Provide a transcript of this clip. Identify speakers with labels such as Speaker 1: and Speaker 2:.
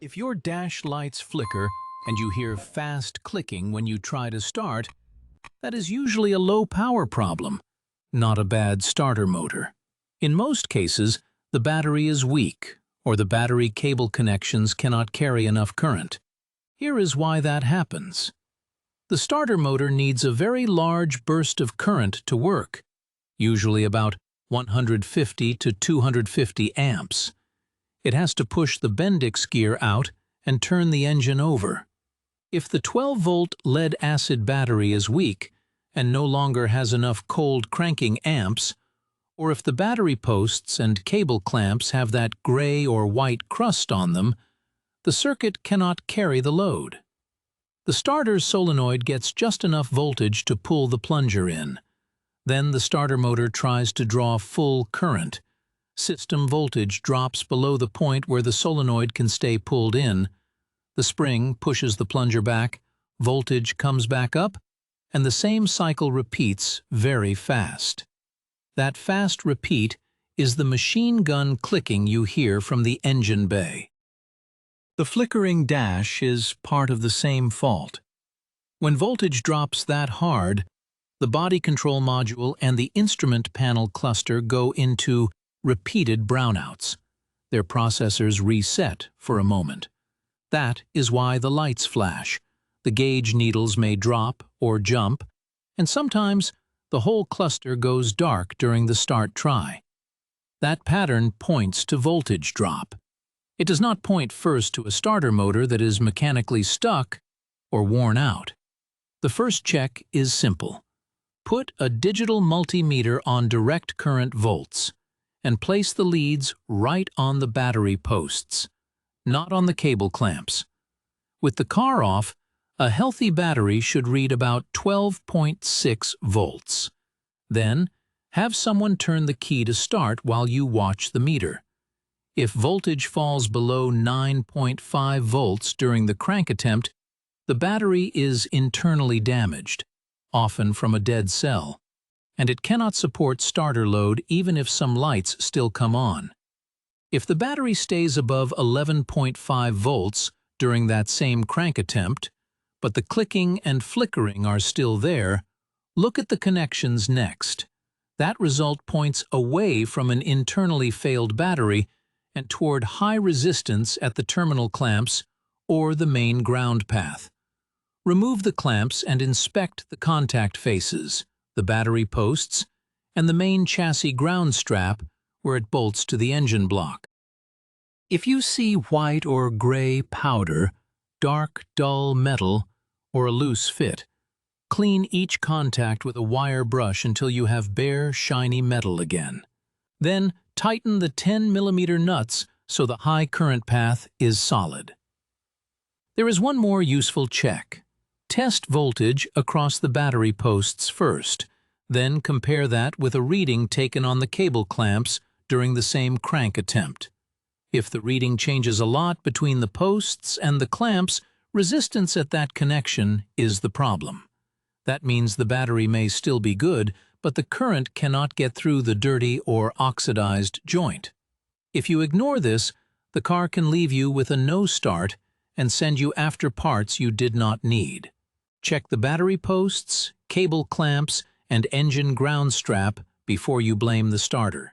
Speaker 1: If your dash lights flicker and you hear fast clicking when you try to start, that is usually a low power problem, not a bad starter motor. In most cases, the battery is weak or the battery cable connections cannot carry enough current. Here is why that happens. The starter motor needs a very large burst of current to work, usually about 150 to 250 amps. It has to push the Bendix gear out and turn the engine over. If the 12-volt lead-acid battery is weak and no longer has enough cold cranking amps, or if the battery posts and cable clamps have that gray or white crust on them, the circuit cannot carry the load. The starter's solenoid gets just enough voltage to pull the plunger in. Then the starter motor tries to draw full current. System voltage drops below the point where the solenoid can stay pulled in. The spring pushes the plunger back, voltage comes back up, and the same cycle repeats very fast. That fast repeat is the machine gun clicking you hear from the engine bay. The flickering dash is part of the same fault. When voltage drops that hard, the body control module and the instrument panel cluster go into repeated brownouts. Their processors reset for a moment. That is why the lights flash. The gauge needles may drop or jump, and sometimes the whole cluster goes dark during the start try. That pattern points to voltage drop. It does not point first to a starter motor that is mechanically stuck or worn out. The first check is simple. Put a digital multimeter on direct current volts and place the leads right on the battery posts, not on the cable clamps. With the car off, a healthy battery should read about 12.6 volts. Then, have someone turn the key to start while you watch the meter. If voltage falls below 9.5 volts during the crank attempt, the battery is internally damaged, often from a dead cell, and it cannot support starter load even if some lights still come on. If the battery stays above 11.5 volts during that same crank attempt, but the clicking and flickering are still there, look at the connections next. That result points away from an internally failed battery and toward high resistance at the terminal clamps or the main ground path. Remove the clamps and inspect the contact faces, the battery posts, and the main chassis ground strap where it bolts to the engine block. If you see white or gray powder, dark, dull metal, or a loose fit, clean each contact with a wire brush until you have bare, shiny metal again. Then tighten the 10mm nuts so the high current path is solid. There is one more useful check. Test voltage across the battery posts first, then compare that with a reading taken on the cable clamps during the same crank attempt. If the reading changes a lot between the posts and the clamps, resistance at that connection is the problem. That means the battery may still be good, but the current cannot get through the dirty or oxidized joint. If you ignore this, the car can leave you with a no start and send you after parts you did not need. Check the battery posts, cable clamps, and engine ground strap before you blame the starter.